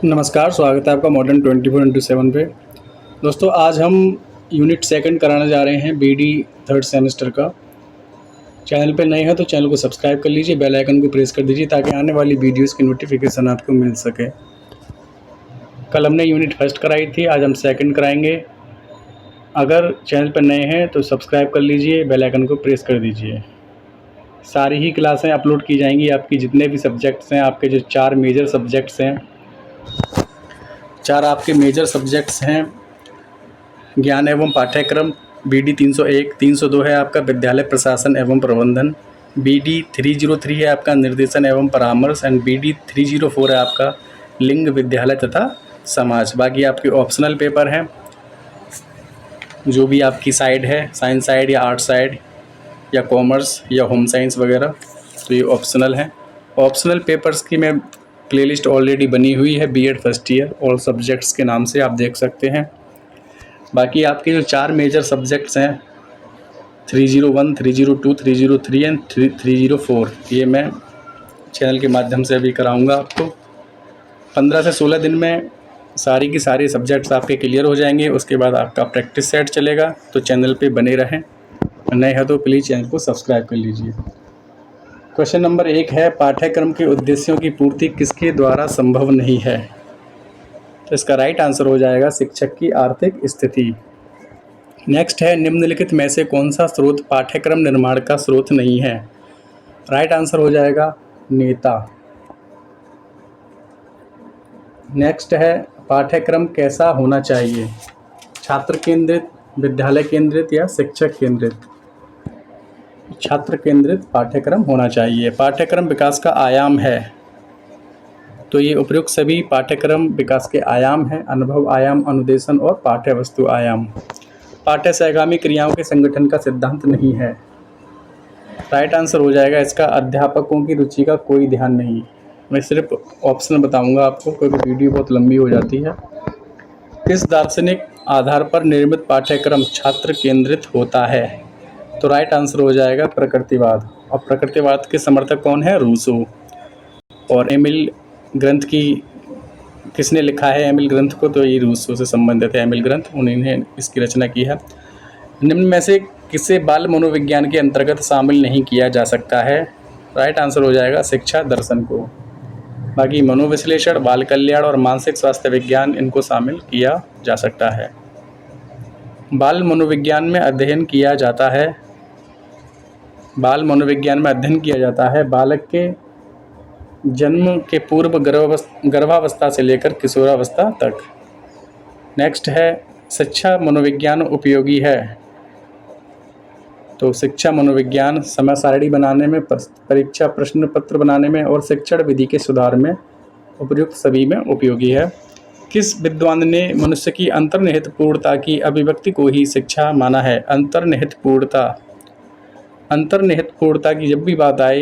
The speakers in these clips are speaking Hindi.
नमस्कार, स्वागत है आपका मॉडर्न 24/7 पे। दोस्तों, आज हम यूनिट सेकंड कराने जा रहे हैं बीडी थर्ड सेमेस्टर का। चैनल पे नए हैं तो चैनल को सब्सक्राइब कर लीजिए, बेल आइकन को प्रेस कर दीजिए ताकि आने वाली वीडियोस की नोटिफिकेशन आपको मिल सके। कल हमने यूनिट फर्स्ट कराई थी, आज हम सेकंड कराएंगे। अगर चैनल पर नए हैं तो सब्सक्राइब कर लीजिए, बेल आइकन को प्रेस कर दीजिए। सारी ही क्लासें अपलोड की जाएंगी, आपकी जितने भी सब्जेक्ट्स हैं, आपके जो 4 मेजर सब्जेक्ट्स हैं, 4 आपके मेजर सब्जेक्ट्स हैं। ज्ञान एवं पाठ्यक्रम BD 301, 302 है आपका विद्यालय प्रशासन एवं प्रबंधन, BD 303 है आपका निर्देशन एवं परामर्श एंड BD 304 है आपका लिंग विद्यालय तथा समाज। बाकी आपके ऑप्शनल पेपर हैं, जो भी आपकी साइड है, साइंस साइड या आर्ट साइड या कॉमर्स या होम साइंस वगैरह, तो ये ऑप्शनल हैं। ऑप्शनल पेपर्स की मैं प्लेलिस्ट ऑलरेडी बनी हुई है BEd first year all subjects के नाम से, आप देख सकते हैं। बाकी आपके जो 4 मेजर सब्जेक्ट्स हैं 301, 302, 303 एंड 304, ये मैं चैनल के माध्यम से अभी कराऊंगा आपको। 15 से 16 दिन में सारी की सारी सब्जेक्ट्स आपके क्लियर हो जाएंगे। उसके बाद आपका प्रैक्टिस सेट चलेगा, तो चैनल पे बने रहें। नए हैं तो प्लीज़ चैनल को सब्सक्राइब कर लीजिए। क्वेश्चन नंबर 1 है, पाठ्यक्रम के उद्देश्यों की पूर्ति किसके द्वारा संभव नहीं है? तो इसका राइट आंसर हो जाएगा शिक्षक की आर्थिक स्थिति। नेक्स्ट है, निम्नलिखित में से कौन सा स्रोत पाठ्यक्रम निर्माण का स्रोत नहीं है? राइट आंसर हो जाएगा नेता। नेक्स्ट है, पाठ्यक्रम कैसा होना चाहिए? छात्र केंद्रित, विद्यालय केंद्रित या शिक्षक केंद्रित? छात्र केंद्रित पाठ्यक्रम होना चाहिए। पाठ्यक्रम विकास का आयाम है, तो ये उपयुक्त सभी पाठ्यक्रम विकास के आयाम हैं: अनुभव आयाम, अनुदेशन और पाठ्य वस्तु आयाम। पाठ्य सहगामी क्रियाओं के संगठन का सिद्धांत नहीं है। राइट आंसर हो जाएगा इसका अध्यापकों की रुचि का कोई ध्यान नहीं। मैं सिर्फ ऑप्शन बताऊंगा आपको क्योंकि वीडियो बहुत लंबी हो जाती है। किस दार्शनिक आधार पर निर्मित पाठ्यक्रम छात्र केंद्रित होता है? तो राइट आंसर हो जाएगा प्रकृतिवाद। और प्रकृतिवाद के समर्थक कौन है? रूसो। और एमिल ग्रंथ की किसने लिखा है एमिल ग्रंथ को? तो ये रूसो से संबंधित है एमिल ग्रंथ, उन्होंने इसकी रचना की है। निम्न में से किसे बाल मनोविज्ञान के अंतर्गत शामिल नहीं किया जा सकता है? राइट आंसर हो जाएगा शिक्षा दर्शन को। बाकी मनोविश्लेषण, बाल कल्याण और मानसिक स्वास्थ्य विज्ञान, इनको शामिल किया जा सकता है। बाल मनोविज्ञान में अध्ययन किया जाता है, बाल मनोविज्ञान में अध्ययन किया जाता है बालक के जन्म के पूर्व गर्भावस्था से लेकर किशोरावस्था तक। नेक्स्ट है, शिक्षा मनोविज्ञान उपयोगी है? तो शिक्षा मनोविज्ञान समय सारणी बनाने में, परीक्षा प्रश्न पत्र बनाने में और शिक्षण विधि के सुधार में उपयुक्त सभी में उपयोगी है। किस विद्वान ने मनुष्य की अंतर्निहित पूर्णता की अभिव्यक्ति को ही शिक्षा माना है? अंतर्निहित पूर्णता, अंतर्निहित पूर्णता की जब भी बात आए,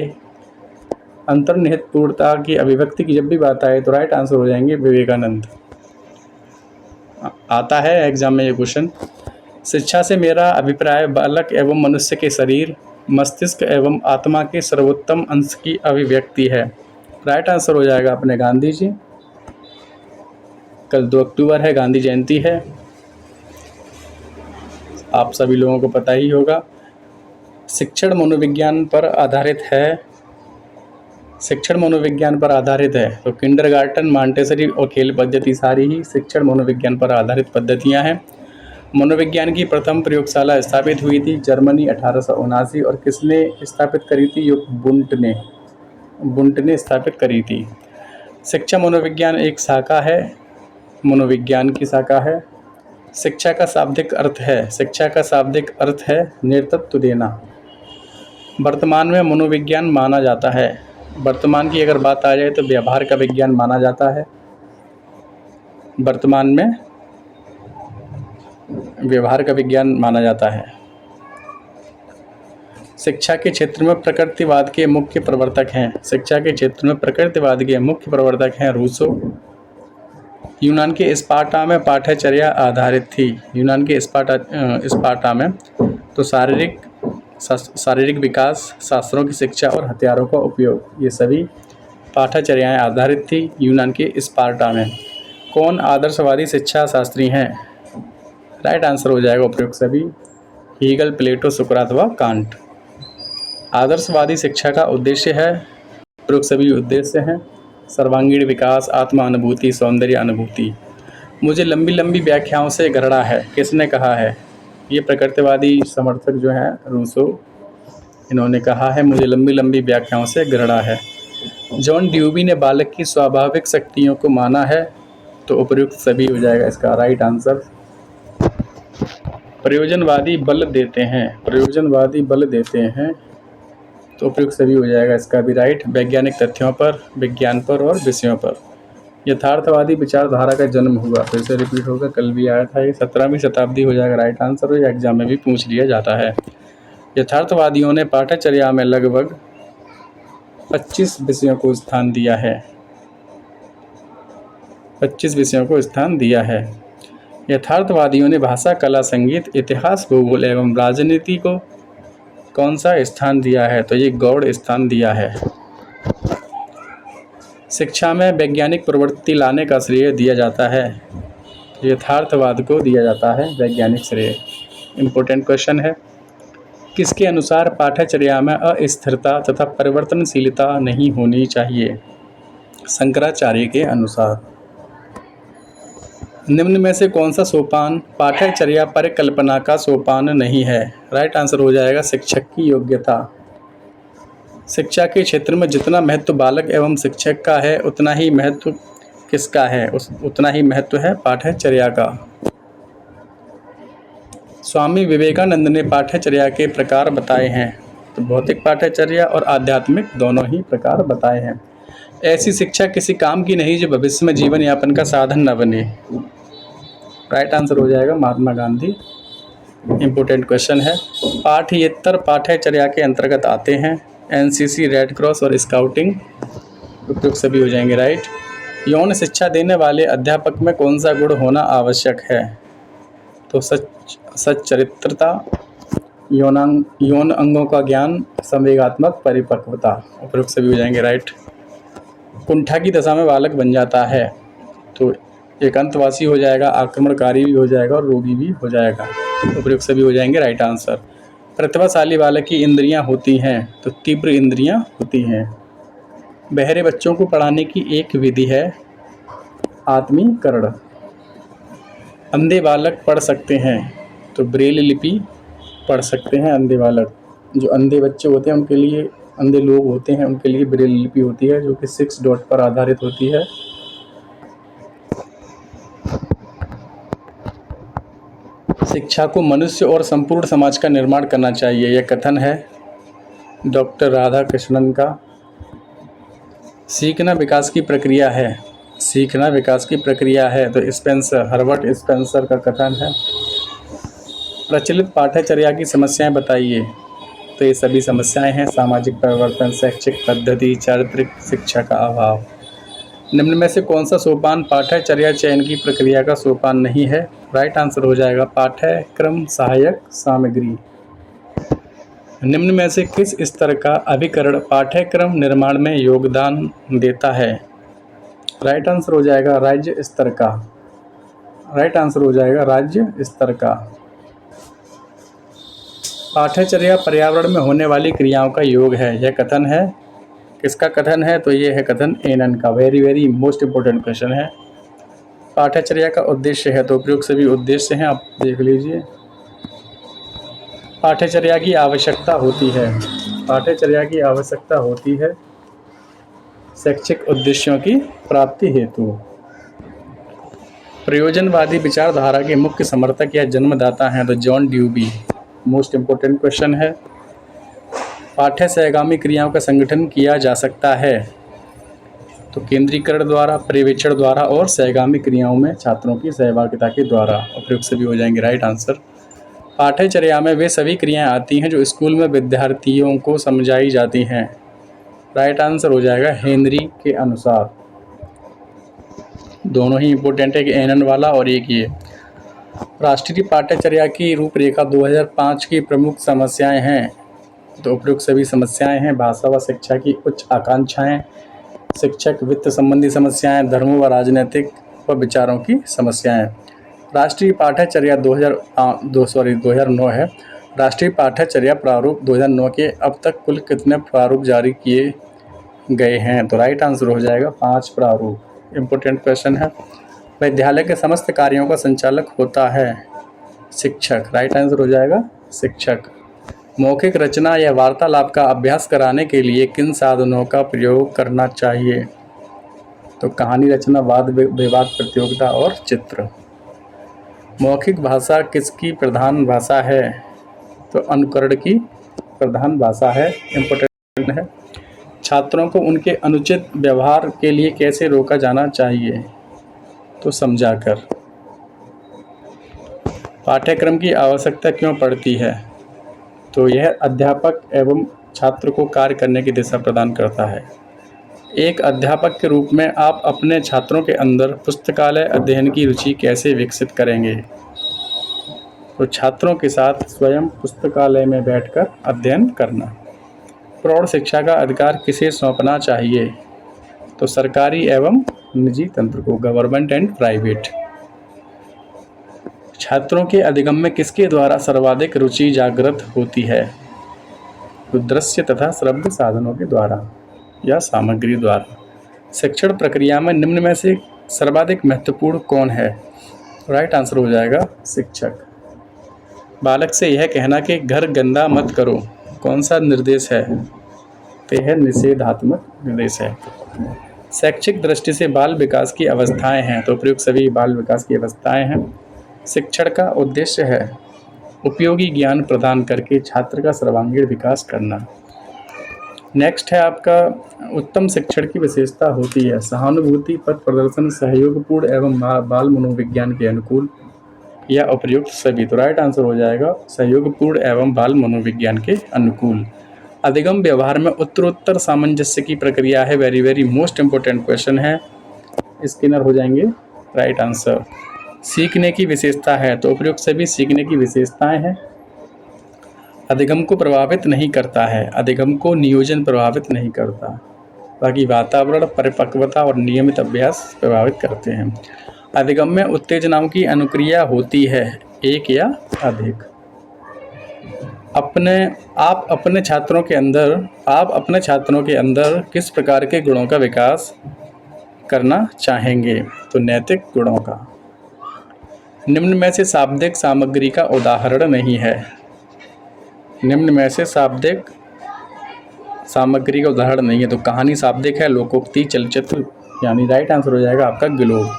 अंतर्निहित पूर्णता की अभिव्यक्ति की जब भी बात आए तो राइट आंसर हो जाएंगे विवेकानंद। आता है एग्जाम में ये क्वेश्चन। शिक्षा से मेरा अभिप्राय बालक एवं मनुष्य के शरीर, मस्तिष्क एवं आत्मा के सर्वोत्तम अंश की अभिव्यक्ति है। राइट आंसर हो जाएगा अपने गांधी जी। कल 2 अक्टूबर है, गांधी जयंती है, आप सभी लोगों को पता ही होगा। शिक्षण मनोविज्ञान पर आधारित है, शिक्षण मनोविज्ञान पर आधारित है, तो किंडरगार्टन, मॉन्टेसरी और खेल पद्धति सारी ही शिक्षण मनोविज्ञान पर आधारित पद्धतियां हैं। मनोविज्ञान की प्रथम प्रयोगशाला स्थापित हुई थी जर्मनी 1879, और किसने स्थापित करी थी? युग बुंट ने स्थापित करी थी। शिक्षा मनोविज्ञान एक शाखा है, मनोविज्ञान की शाखा है। शिक्षा का शाब्दिक अर्थ है, शिक्षा का शाब्दिक अर्थ है नेतृत्व देना। वर्तमान में मनोविज्ञान माना जाता है, वर्तमान की अगर बात आ जाए तो व्यवहार का विज्ञान माना जाता है। वर्तमान में व्यवहार का विज्ञान माना जाता है। शिक्षा के क्षेत्र में प्रकृतिवाद के मुख्य प्रवर्तक हैं, शिक्षा के क्षेत्र में प्रकृतिवाद के मुख्य प्रवर्तक हैं रूसो। यूनान के स्पार्टा में पाठ्यचर्या आधारित थी, यूनान के स्पार्टा में तो शारीरिक विकास, शास्त्रों की शिक्षा और हथियारों का उपयोग, ये सभी पाठ्यचर्याएं आधारित थी यूनान के स्पार्टा में। कौन आदर्शवादी शिक्षा शास्त्री हैं? राइट आंसर हो जाएगा उपयुक्त सभी हीगल, प्लेटो, सुकरात व कांट। आदर्शवादी शिक्षा का उद्देश्य है, उपयुक्त सभी उद्देश्य हैं, सर्वांगीण विकास, आत्मा अनुभूति, सौंदर्य अनुभूति। मुझे लंबी लंबी व्याख्याओं से घृणा है, किसने कहा है? ये प्रकृतिवादी समर्थक जो हैं रूसो, इन्होंने कहा है मुझे लंबी लंबी व्याख्याओं से घृणा है। जॉन ड्यूबी ने बालक की स्वाभाविक शक्तियों को माना है, तो उपयुक्त सभी हो जाएगा इसका राइट आंसर। प्रयोजनवादी बल देते हैं, प्रयोजनवादी बल देते हैं, तो उपयुक्त सभी हो जाएगा इसका भी राइट। वैज्ञानिक तथ्यों पर, विज्ञान पर और विषयों पर। यथार्थवादी विचारधारा का जन्म हुआ, फिर से रिपीट होगा, कल भी आया था, ये 17वीं शताब्दी हो जाएगा राइट आंसर, और एग्जाम में भी पूछ लिया जाता है। यथार्थवादियों ने पाठ्यचर्या में लगभग 25 विषयों को स्थान दिया है, 25 विषयों को स्थान दिया है। यथार्थवादियों ने भाषा, कला, संगीत, इतिहास, भूगोल एवं राजनीति को कौन सा स्थान दिया है? तो ये गौड़ स्थान दिया है। शिक्षा में वैज्ञानिक प्रवृत्ति लाने का श्रेय दिया जाता है, यथार्थवाद को दिया जाता है वैज्ञानिक श्रेय। इम्पोर्टेंट क्वेश्चन है, किसके अनुसार पाठ्यचर्या में अस्थिरता तथा परिवर्तनशीलता नहीं होनी चाहिए? शंकराचार्य के अनुसार। निम्न में से कौन सा सोपान पाठ्यचर्या परिकल्पना का सोपान नहीं है? राइट आंसर हो जाएगा शिक्षक की योग्यता। शिक्षा के क्षेत्र में जितना महत्व बालक एवं शिक्षक का है, उतना ही महत्व किसका है? उतना ही महत्व है पाठ्यचर्या का। स्वामी विवेकानंद ने पाठ्यचर्या के प्रकार बताए हैं, तो भौतिक पाठ्यचर्या और आध्यात्मिक दोनों ही प्रकार बताए हैं। ऐसी शिक्षा किसी काम की नहीं जो भविष्य में जीवन यापन का साधन न बने। राइट आंसर हो जाएगा महात्मा गांधी। इम्पोर्टेंट क्वेश्चन है, पाठ्येतर पाठ्यचर्या के अंतर्गत आते हैं एनसीसी, रेड क्रॉस और स्काउटिंग, उपयुक्त सभी हो जाएंगे राइट। यौन शिक्षा देने वाले अध्यापक में कौन सा गुण होना आवश्यक है? तो सच्चरित्रता, यौन अंगों का ज्ञान, संवेगात्मक परिपक्वता, उपयुक्त सभी हो जाएंगे राइट। कुंठा की दशा में बालक बन जाता है, तो एकांतवासी हो जाएगा, आक्रमणकारी भी हो जाएगा और रोगी भी हो जाएगा, उपयुक्त सभी हो जाएंगे राइट आंसर। प्रतिभाशाली बालक की इंद्रियां होती हैं, तो तीव्र इंद्रियां होती हैं। बहरे बच्चों को पढ़ाने की एक विधि है आत्मीकरण। अंधे बालक पढ़ सकते हैं, तो ब्रेल लिपि पढ़ सकते हैं अंधे बालक। जो अंधे बच्चे होते हैं उनके लिए, अंधे लोग होते हैं उनके लिए ब्रेल लिपि होती है, जो कि 6 डॉट पर आधारित होती है। शिक्षा को मनुष्य और संपूर्ण समाज का निर्माण करना चाहिए, यह कथन है डॉक्टर राधा कृष्णन का। सीखना विकास की प्रक्रिया है, सीखना विकास की प्रक्रिया है, तो स्पेंसर, हर्बर्ट स्पेंसर का कथन है। प्रचलित पाठ्यचर्या की समस्याएं बताइए, तो ये सभी समस्याएं हैं, सामाजिक परिवर्तन, शैक्षिक पद्धति, चारित्रिक शिक्षा का अभाव। निम्न में से कौन सा सोपान पाठ्यचर्या चयन की प्रक्रिया का सोपान नहीं है? राइट आंसर हो जाएगा पाठ्यक्रम सहायक सामग्री। निम्न में से किस स्तर का अभिकरण पाठ्यक्रम निर्माण में योगदान देता है? राइट आंसर हो जाएगा राज्य स्तर का, राइट आंसर हो जाएगा राज्य स्तर का। पाठ्यचर्या पर्यावरण में होने वाली क्रियाओं का योग है, यह कथन है, किसका कथन है? तो ये है कथन एनन का। वेरी मोस्ट इम्पोर्टेंट क्वेश्चन है। पाठ्यचर्या का उद्देश्य है, तो उपयुक्त सभी उद्देश्य हैं, आप देख लीजिए। पाठ्यचर्या की आवश्यकता होती है, पाठ्यचर्या की आवश्यकता होती है शैक्षिक उद्देश्यों की प्राप्ति हेतु। प्रयोजनवादी विचारधारा के मुख्य समर्थक या जन्मदाता हैं, तो जॉन ड्यूबी। मोस्ट इम्पोर्टेंट क्वेश्चन है। पाठ्य सहगामी क्रियाओं का संगठन किया जा सकता है, तो केंद्रीकरण द्वारा, पर्यवेक्षण द्वारा और सहगामी क्रियाओं में छात्रों की सहभागिता के द्वारा, उपयुक्त सभी हो जाएंगे राइट आंसर। पाठ्यचर्या में वे सभी क्रियाएं आती हैं जो स्कूल में विद्यार्थियों को समझाई जाती हैं, राइट आंसर हो जाएगा हेनरी के अनुसार। दोनों ही इम्पोर्टेंट है, कि एनन वाला और एक ये। राष्ट्रीय पाठ्यचर्या की रूपरेखा 2005 की प्रमुख समस्याएं हैं, तो उपयुक्त सभी समस्याएं हैं। भाषा व शिक्षा की उच्च आकांक्षाएं, शिक्षक वित्त संबंधी समस्याएं, धर्म व राजनीतिक व विचारों की समस्याएं। राष्ट्रीय पाठ्यचर्या 2009 है। राष्ट्रीय पाठ्यचर्या प्रारूप 2009 के अब तक कुल कितने प्रारूप जारी किए गए हैं? तो राइट आंसर हो जाएगा 5 प्रारूप। इम्पोर्टेंट क्वेश्चन है। विद्यालय के समस्त कार्यों का संचालक होता है शिक्षक। राइट आंसर हो जाएगा शिक्षक। मौखिक रचना या वार्तालाप का अभ्यास कराने के लिए किन साधनों का प्रयोग करना चाहिए? तो कहानी रचना, वाद विवाद प्रतियोगिता और चित्र। मौखिक भाषा किसकी प्रधान भाषा है? तो अनुकरण की प्रधान भाषा है। इम्पोर्टेंट है। छात्रों को उनके अनुचित व्यवहार के लिए कैसे रोका जाना चाहिए? तो समझाकर। पाठ्यक्रम की आवश्यकता क्यों पड़ती है? तो यह अध्यापक एवं छात्र को कार्य करने की दिशा प्रदान करता है। एक अध्यापक के रूप में आप अपने छात्रों के अंदर पुस्तकालय अध्ययन की रुचि कैसे विकसित करेंगे? तो छात्रों के साथ स्वयं पुस्तकालय में बैठकर अध्ययन करना। प्रौढ़ शिक्षा का अधिकार किसे सौंपना चाहिए? तो सरकारी एवं निजी तंत्र को, गवर्नमेंट एंड प्राइवेट। छात्रों के अधिगम में किसके द्वारा सर्वाधिक रुचि जागृत होती है? तो दृश्य तथा श्रव्य साधनों के द्वारा या सामग्री द्वारा। शिक्षण प्रक्रिया में निम्न में से सर्वाधिक महत्वपूर्ण कौन है? राइट आंसर हो जाएगा शिक्षक। बालक से यह कहना कि घर गंदा मत करो, कौन सा निर्देश है? तो यह निषेधात्मक निर्देश है। शैक्षिक दृष्टि से बाल विकास की अवस्थाएं हैं, तो प्रयुक्त सभी बाल विकास की अवस्थाएं हैं। शिक्षण का उद्देश्य है उपयोगी ज्ञान प्रदान करके छात्र का सर्वांगीण विकास करना। नेक्स्ट है आपका उत्तम शिक्षण की विशेषता होती है सहानुभूति, पथ प्रदर्शन, सहयोगपूर्ण एवं बाल मनोविज्ञान के अनुकूल या उपयुक्त सभी। तो राइट आंसर हो जाएगा सहयोगपूर्ण एवं बाल मनोविज्ञान के अनुकूल। अधिगम व्यवहार में उत्तरोत्तर सामंजस्य की प्रक्रिया है। Very very most important question है। स्किनर हो जाएंगे राइट आंसर। सीखने की विशेषता है, तो उपयुक्त सभी सीखने की विशेषताएं हैं। अधिगम को प्रभावित नहीं करता है, अधिगम को नियोजन प्रभावित नहीं करता, बाकी वातावरण, परिपक्वता और नियमित अभ्यास प्रभावित करते हैं। अधिगम में उत्तेजनाओं की अनुक्रिया होती है, एक या अधिक। आप अपने छात्रों के अंदर किस प्रकार के गुणों का विकास करना चाहेंगे? तो नैतिक गुणों का। निम्न में से शाब्दिक सामग्री का उदाहरण नहीं है। निम्न में से शाब्दिक सामग्री का उदाहरण नहीं है, तो कहानी शाब्दिक है, लोकोक्ति, चलचित्र, यानी राइट आंसर हो जाएगा आपका ग्लोब।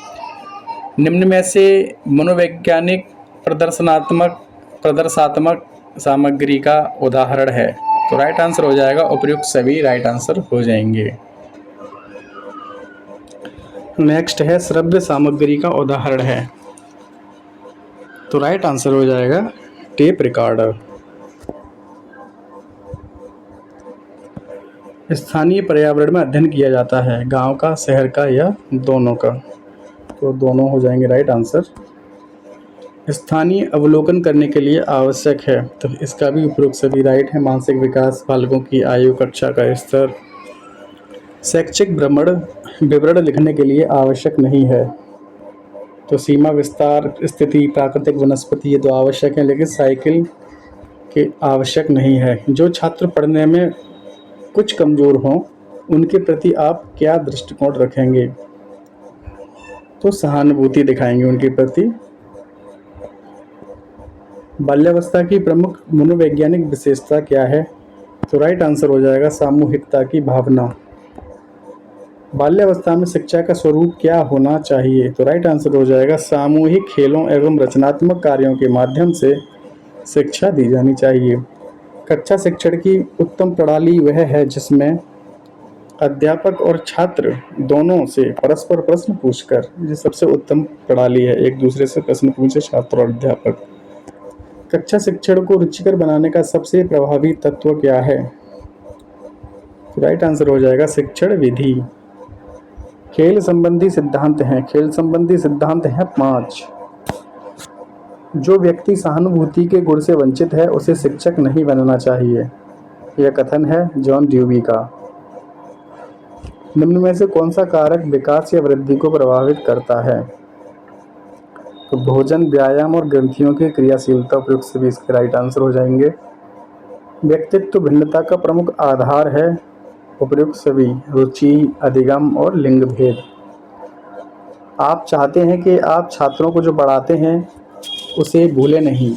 निम्न में से मनोवैज्ञानिक प्रदर्शात्मक सामग्री का उदाहरण है, तो राइट आंसर हो जाएगा उपयुक्त सभी राइट आंसर हो जाएंगे। नेक्स्ट है श्रव्य सामग्री का उदाहरण है, तो राइट आंसर हो जाएगा टेप रिकॉर्डर। स्थानीय पर्यावरण में अध्ययन किया जाता है, गांव का, शहर का या दोनों का? तो दोनों हो जाएंगे राइट आंसर। स्थानीय अवलोकन करने के लिए आवश्यक है, तो इसका भी उपयुक्त सभी राइट है। मानसिक विकास, बालकों की आयु, कक्षा का स्तर। शैक्षिक विवरण लिखने के लिए आवश्यक नहीं है, तो सीमा विस्तार, स्थिति, प्राकृतिक वनस्पति, ये तो आवश्यक है, लेकिन साइकिल के आवश्यक नहीं है। जो छात्र पढ़ने में कुछ कमज़ोर हों, उनके प्रति आप क्या दृष्टिकोण रखेंगे? तो सहानुभूति दिखाएंगे उनके प्रति। बाल्यावस्था की प्रमुख मनोवैज्ञानिक विशेषता क्या है? तो राइट आंसर हो जाएगा सामूहिकता की भावना। बाल्यावस्था में शिक्षा का स्वरूप क्या होना चाहिए? तो राइट आंसर हो जाएगा सामूहिक खेलों एवं रचनात्मक कार्यों के माध्यम से शिक्षा दी जानी चाहिए। कक्षा शिक्षण की उत्तम प्रणाली वह है जिसमें अध्यापक और छात्र दोनों से परस्पर प्रश्न पूछकर, ये सबसे उत्तम प्रणाली है, एक दूसरे से प्रश्न पूछे छात्र और अध्यापक। कक्षा शिक्षण को रुचिकर बनाने का सबसे प्रभावी तत्व क्या है? राइट आंसर हो जाएगा शिक्षण विधि। खेल संबंधी सिद्धांत हैं, खेल संबंधी सिद्धांत हैं 5। जो व्यक्ति सहानुभूति के गुण से वंचित है उसे शिक्षक नहीं बनना चाहिए, यह कथन है जॉन ड्यूवी का। निम्न में से कौन सा कारक विकास या वृद्धि को प्रभावित करता है? तो भोजन, व्यायाम और ग्रंथियों की क्रियाशीलता उपयुक्त सभी इसके राइट आंसर हो जाएंगे। व्यक्तित्व भिन्नता का प्रमुख आधार है, उपयुक्त सभी रुचि, अधिगम और लिंग भेद। आप चाहते हैं कि आप छात्रों को जो पढ़ाते हैं उसे भूलें नहीं।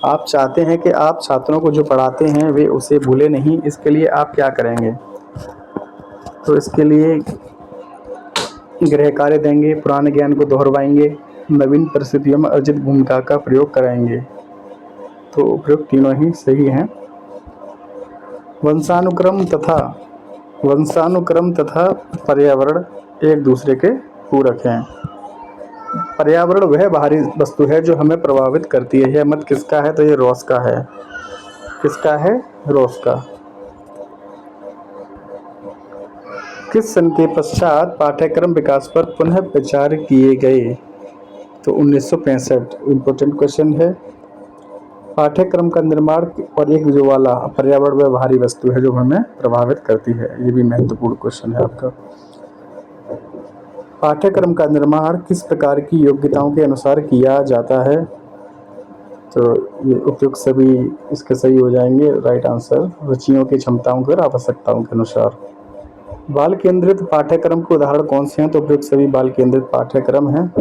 आप चाहते हैं कि आप छात्रों को जो पढ़ाते हैं वे उसे भूलें नहीं, इसके लिए आप क्या करेंगे? तो इसके लिए गृह कार्य देंगे, पुराने ज्ञान को दोहरवाएंगे, नवीन परिस्थितियों में अर्जित भूमिका का प्रयोग कराएंगे। तो उपयुक्त तीनों ही सही हैं। वंशानुक्रम तथा पर्यावरण एक दूसरे के पूरक हैं। पर्यावरण वह बाहरी वस्तु है जो हमें प्रभावित करती है। यह मत किसका है? तो ये रॉस का है। किसका है? रॉस का। किस सन के पश्चात पाठ्यक्रम विकास पर पुनः विचार किए गए? तो 1965। इम्पोर्टेंट क्वेश्चन है। पाठ्यक्रम का निर्माण और एक जो वाला पर्यावरण वह बाहरी वस्तु है जो हमें प्रभावित करती है, ये भी महत्वपूर्ण क्वेश्चन है आपका। पाठ्यक्रम का निर्माण किस प्रकार की योग्यताओं के अनुसार किया जाता है? तो ये उपयुक्त सभी इसके सही हो जाएंगे। राइट आंसर रुचियों की, क्षमताओं की और आवश्यकताओं के अनुसार। बाल केंद्रित पाठ्यक्रम के उदाहरण कौन से हैं? तो उपयुक्त सभी बाल केंद्रित पाठ्यक्रम हैं।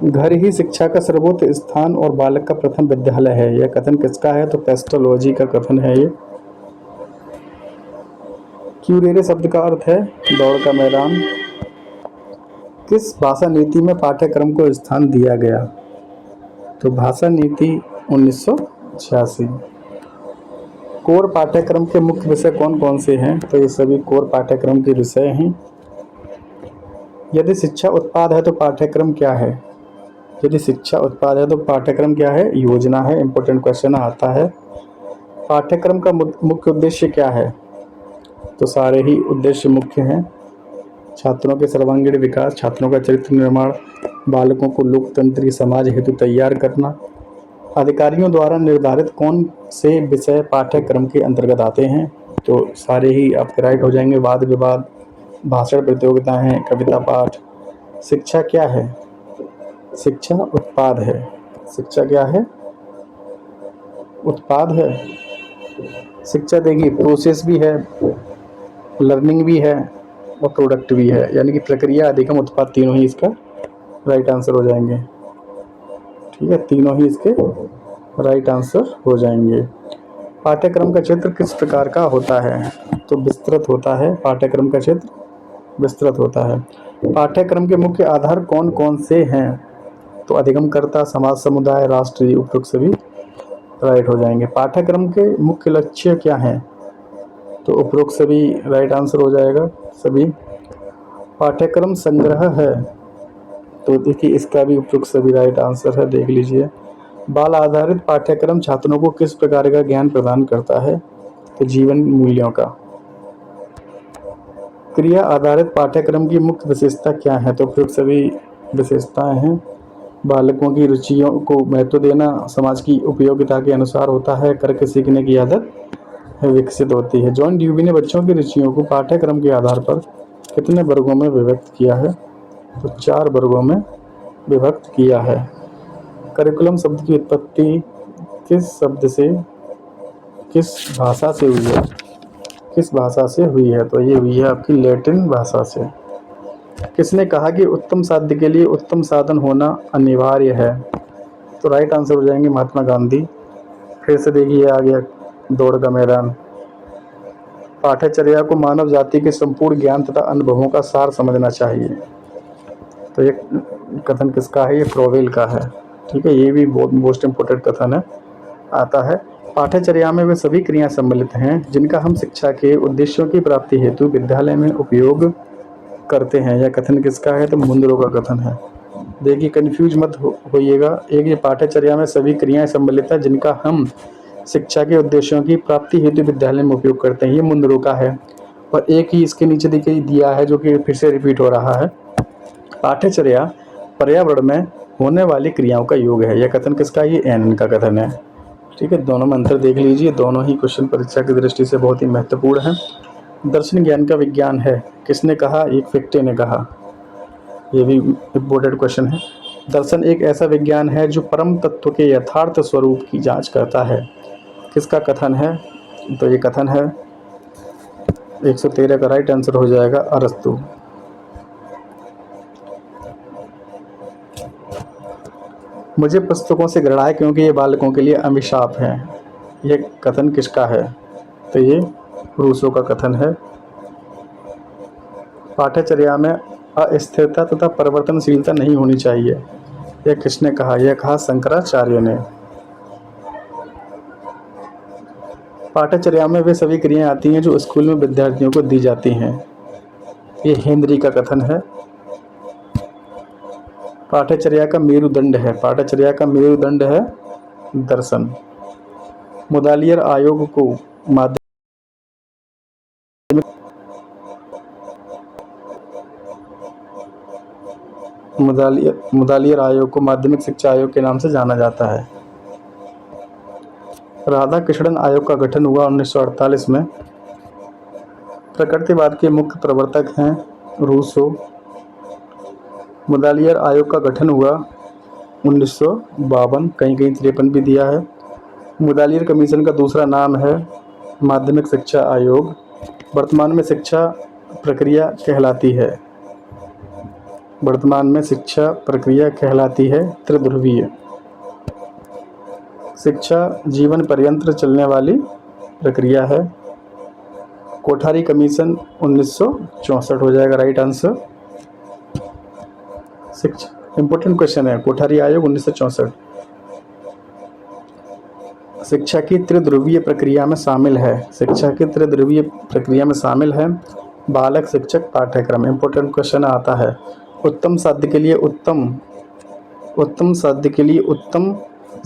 घर ही शिक्षा का सर्वोच्च स्थान और बालक का प्रथम विद्यालय है, यह कथन किसका है? तो पेस्टोलॉजी का कथन है ये। क्यूरेरे शब्द का अर्थ है दौड़ का मैदान। किस भाषा नीति में पाठ्यक्रम को स्थान दिया गया? तो भाषा नीति 1986। कोर पाठ्यक्रम के मुख्य विषय कौन कौन से हैं? तो ये सभी कोर पाठ्यक्रम के विषय हैं। यदि शिक्षा उत्पाद है तो पाठ्यक्रम क्या है? यदि शिक्षा उत्पाद है तो पाठ्यक्रम क्या है? योजना है। इंपॉर्टेंट क्वेश्चन आता है। पाठ्यक्रम का मुख्य उद्देश्य क्या है? तो सारे ही उद्देश्य मुख्य हैं। छात्रों के सर्वांगीण विकास, छात्रों का चरित्र निर्माण, बालकों को लोकतंत्री समाज हेतु तैयार करना। अधिकारियों द्वारा निर्धारित कौन से विषय पाठ्यक्रम के अंतर्गत आते हैं? तो सारे ही आपके राइट हो जाएंगे। वाद विवाद, भाषण प्रतियोगिताएं, कविता पाठ। शिक्षा क्या है? शिक्षा उत्पाद है। शिक्षा क्या है? उत्पाद है। शिक्षा देखिए प्रोसेस भी है, लर्निंग भी है और प्रोडक्ट भी है, यानी कि प्रक्रिया, अधिगम, उत्पाद, तीनों ही इसका राइट आंसर हो जाएंगे। ठीक है, तीनों ही इसके राइट आंसर हो जाएंगे। पाठ्यक्रम का क्षेत्र किस प्रकार का होता है? तो विस्तृत होता है। पाठ्यक्रम का क्षेत्र विस्तृत होता है। पाठ्यक्रम के मुख्य आधार कौन कौन से हैं? तो अधिगमकर्ता, समाज, समुदाय, राष्ट्रीय, उपयुक्त सभी राइट हो जाएंगे। पाठ्यक्रम के मुख्य लक्ष्य क्या हैं? तो उपरोक्त सभी राइट आंसर हो जाएगा सभी। पाठ्यक्रम संग्रह है, तो देखिए इसका भी उपयुक्त सभी राइट आंसर है, देख लीजिए। बाल आधारित पाठ्यक्रम छात्रों को किस प्रकार का ज्ञान प्रदान करता है? तो जीवन मूल्यों का। क्रिया आधारित पाठ्यक्रम की मुख्य विशेषता क्या है? तो उपयुक्त सभी विशेषताएं हैं। बालकों की रुचियों को महत्व देना, समाज की उपयोगिता के अनुसार होता है, करके सीखने की आदत विकसित होती है। जॉन ड्यूवी ने बच्चों की रुचियों को पाठ्यक्रम के आधार पर कितने वर्गों में विभक्त किया है? तो 4 वर्गों में विभक्त किया है। करिकुलम शब्द की उत्पत्ति किस भाषा से हुई है? किस भाषा से हुई है? तो ये हुई है आपकी लैटिन भाषा से। किसने कहा कि उत्तम साध्य के लिए उत्तम साधन होना अनिवार्य है? तो राइट आंसर हो जाएंगे महात्मा गांधी। फिर से देखिए आ गया दौड़ का मैदान। पाठ्यचर्या को मानव जाति के संपूर्ण ज्ञान तथा अनुभवों का सार समझना चाहिए। तो ये कथन किसका है? ये फ्रोवेल का है। ठीक है, ये भी बहुत मोस्ट इम्पोर्टेंट कथन है, आता है। पाठ्यचर्या में वे सभी क्रियाएं सम्मिलित हैं जिनका हम शिक्षा के उद्देश्यों की प्राप्ति हेतु विद्यालय में उपयोग करते हैं। यह कथन किसका है? तो मुंद्रो का कथन है। देखिए कंफ्यूज मत होइएगा। एक ये पाठ्यचर्या में सभी क्रियाएं सम्मिलित है जिनका हम शिक्षा के उद्देश्यों की प्राप्ति हेतु विद्यालय में उपयोग करते हैं, ये मुंद्रो का है। और एक ही इसके नीचे देखिए दिया है जो कि फिर से रिपीट हो रहा है। पाठ्यचर्या पर्यावरण में होने वाली क्रियाओं का योग है। यह कथन किसका? ये एनन का कथन है। ठीक है, दोनों में अंतर देख लीजिए, दोनों ही क्वेश्चन परीक्षा की दृष्टि से बहुत ही महत्वपूर्ण हैं। दर्शन ज्ञान का विज्ञान है, किसने कहा? एक फिक्टे ने कहा। ये भी इम्पोर्टेंट क्वेश्चन है। दर्शन एक ऐसा विज्ञान है जो परम तत्व के यथार्थ स्वरूप की जांच करता है, किसका कथन है? तो ये कथन है 113 का राइट आंसर हो जाएगा अरस्तु। मुझे पुस्तकों से घृणा है क्योंकि ये बालकों के लिए अभिशाप है, ये कथन किसका है? तो ये रूसो का कथन है। पाठ्यचर्या में अस्थिरता तथा परिवर्तनशीलता नहीं होनी चाहिए, यह किसने कहा? यह कहा शंकराचार्य ने। पाठ्यचर्या में वे सभी क्रियाएं आती हैं जो स्कूल में विद्यार्थियों को दी जाती हैं, ये हेनरी का कथन है। पाठ्यचर्या का मेरुदंड है, पाठ्यचर्या का मेरुदंड है दर्शन। मुदालियर आयोग को मुदालियर आयोग को माध्यमिक शिक्षा आयोग के नाम से जाना जाता है। राधा कृष्णन आयोग का गठन हुआ 1948 में। प्रकृतिवाद के मुख्य प्रवर्तक हैं रूसो। मुदालियर आयोग का गठन हुआ 1952, कहीं कहीं 53 भी दिया है। मुदालियर कमीशन का दूसरा नाम है माध्यमिक शिक्षा आयोग। वर्तमान में शिक्षा प्रक्रिया कहलाती है, वर्तमान में शिक्षा प्रक्रिया कहलाती है त्रिध्रुवीय। शिक्षा जीवन पर्यंत चलने वाली प्रक्रिया है। कोठारी कमीशन 1964 हो जाएगा राइट आंसर। शिक्षा इंपॉर्टेंट क्वेश्चन है, कोठारी आयोग 1964 शिक्षा की त्रिध्रुवीय प्रक्रिया में शामिल है, शिक्षा की त्रिध्रुवीय प्रक्रिया में शामिल है बालक शिक्षक पाठ्यक्रम। इंपॉर्टेंट क्वेश्चन आता है, उत्तम साध्य के लिए उत्तम साध्य के लिए उत्तम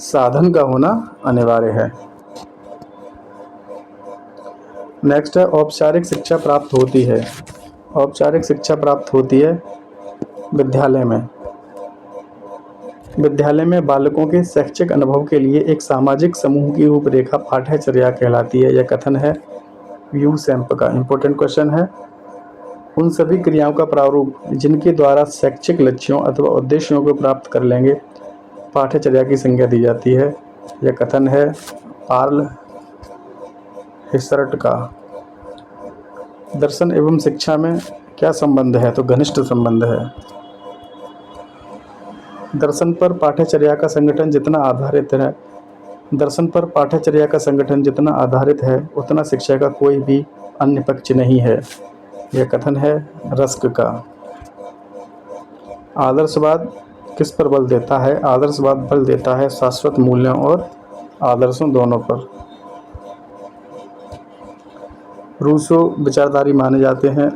साधन का होना अनिवार्य है। नेक्स्ट है औपचारिक शिक्षा प्राप्त होती है, औपचारिक शिक्षा प्राप्त होती है विद्यालय में। विद्यालय में बालकों के शैक्षिक अनुभव के लिए एक सामाजिक समूह की रूपरेखा पाठ्यचर्या कहलाती है, यह कथन है व्यू सैम्प का। इंपॉर्टेंट क्वेश्चन है, उन सभी क्रियाओं का प्रारूप जिनके द्वारा शैक्षिक लक्ष्यों अथवा उद्देश्यों को प्राप्त कर लेंगे पाठ्यचर्या की संज्ञा दी जाती है, यह कथन है पार्ल हिस्सर्ट का। दर्शन एवं शिक्षा में क्या संबंध है? तो घनिष्ठ संबंध है। दर्शन पर पाठ्यचर्या का संगठन जितना आधारित है, दर्शन पर पाठ्यचर्या का संगठन जितना आधारित है उतना शिक्षा का कोई भी अन्य पक्ष नहीं है, यह कथन है रस्क का। आदर्शवाद किस पर बल देता है? आदर्शवाद बल देता है शाश्वत मूल्यों और आदर्शों दोनों पर। रूसो विचारधारी माने जाते हैं,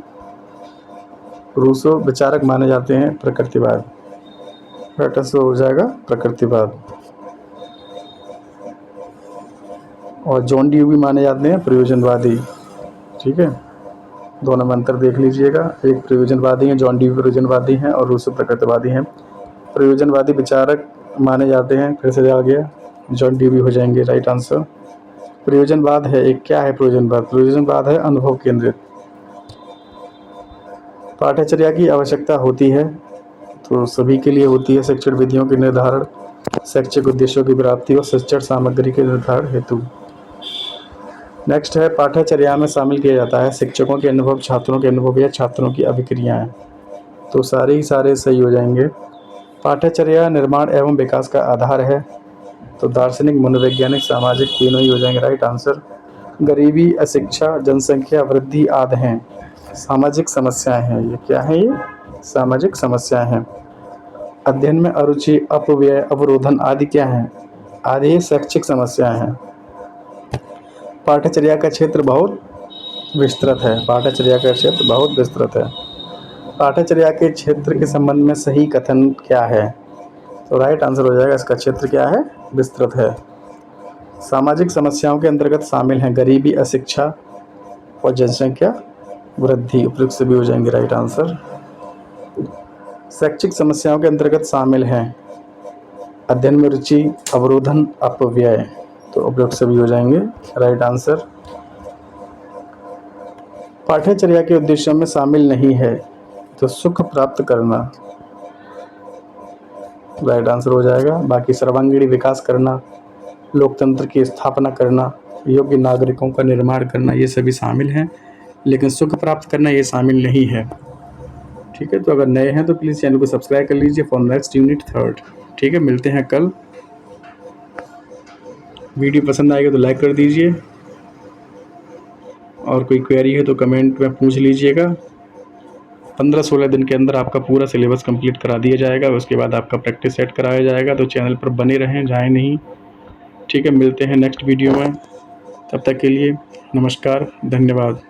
रूसो विचारक माने जाते हैं प्रकृतिवाद, राइट आंसर हो जाएगा प्रकृतिवाद। और जॉन ड्यूवी माने जाते हैं प्रयोजनवादी। ठीक है, दोनों में अंतर देख लीजिएगा, एक प्रयोजनवादी हैं, जॉन ड्यूवी प्रयोजनवादी हैं और रूसो प्रकृतिवादी हैं। प्रयोजनवादी विचारक माने जाते हैं, फिर से आ गया जॉन ड्यूवी हो जाएंगे राइट आंसर। प्रयोजनवाद है एक, क्या है प्रयोजनवाद? प्रयोजनवाद है अनुभव केंद्रित। पाठ्यचर्या की आवश्यकता होती है तो सभी के लिए होती है, शिक्षण विधियों के निर्धारण, शैक्षिक उद्देश्यों की प्राप्ति और शिक्षण सामग्री के निर्धारण हेतु। नेक्स्ट है पाठ्यचर्या में शामिल किया जाता है शिक्षकों के अनुभव, छात्रों के अनुभव या छात्रों की अभिक्रियाएं, तो सारे ही सारे सही हो जाएंगे। पाठ्यचर्या निर्माण एवं विकास का आधार है, तो दार्शनिक, मनोवैज्ञानिक, सामाजिक तीनों ही हो जाएंगे राइट आंसर। गरीबी, अशिक्षा, जनसंख्या वृद्धि आदि हैं सामाजिक समस्याएं हैं, ये क्या है? ये सामाजिक समस्याएं हैं। अध्ययन में अरुचि, अपव्यय, अवरोधन आदि क्या हैं? आदि शैक्षिक समस्याएं हैं। पाठ्यचर्या का क्षेत्र बहुत विस्तृत है, पाठ्यचर्या का क्षेत्र बहुत विस्तृत है। पाठ्यचर्या के क्षेत्र के संबंध में सही कथन क्या है? तो राइट आंसर हो जाएगा, इसका क्षेत्र क्या है? विस्तृत है। सामाजिक समस्याओं के अंतर्गत शामिल हैं गरीबी, अशिक्षा और जनसंख्या वृद्धि, उपयुक्त से भी हो जाएंगे राइट आंसर। शैक्षिक समस्याओं के अंतर्गत शामिल हैं अध्ययन में रुचि, अवरोधन, अपव्यय, तो उपयुक्त सभी हो जाएंगे राइट आंसर। पाठ्यचर्या के उद्देश्यों में शामिल नहीं है तो सुख प्राप्त करना राइट आंसर हो जाएगा। बाकी सर्वांगीण विकास करना, लोकतंत्र की स्थापना करना, योग्य नागरिकों का निर्माण करना, ये सभी शामिल हैं, लेकिन सुख प्राप्त करना ये शामिल नहीं है। ठीक है, तो अगर नए हैं तो प्लीज़ चैनल को सब्सक्राइब कर लीजिए फॉर नेक्स्ट यूनिट 3। ठीक है, मिलते हैं कल। वीडियो पसंद आएगा तो लाइक कर दीजिए, और कोई क्वेरी है तो कमेंट में पूछ लीजिएगा। 15-16 दिन के अंदर आपका पूरा सिलेबस कंप्लीट करा दिया जाएगा, उसके बाद आपका प्रैक्टिस सेट कराया जाएगा। तो चैनल पर बने रहें, जाएं नहीं। ठीक है, मिलते हैं नेक्स्ट वीडियो में। तब तक के लिए नमस्कार, धन्यवाद।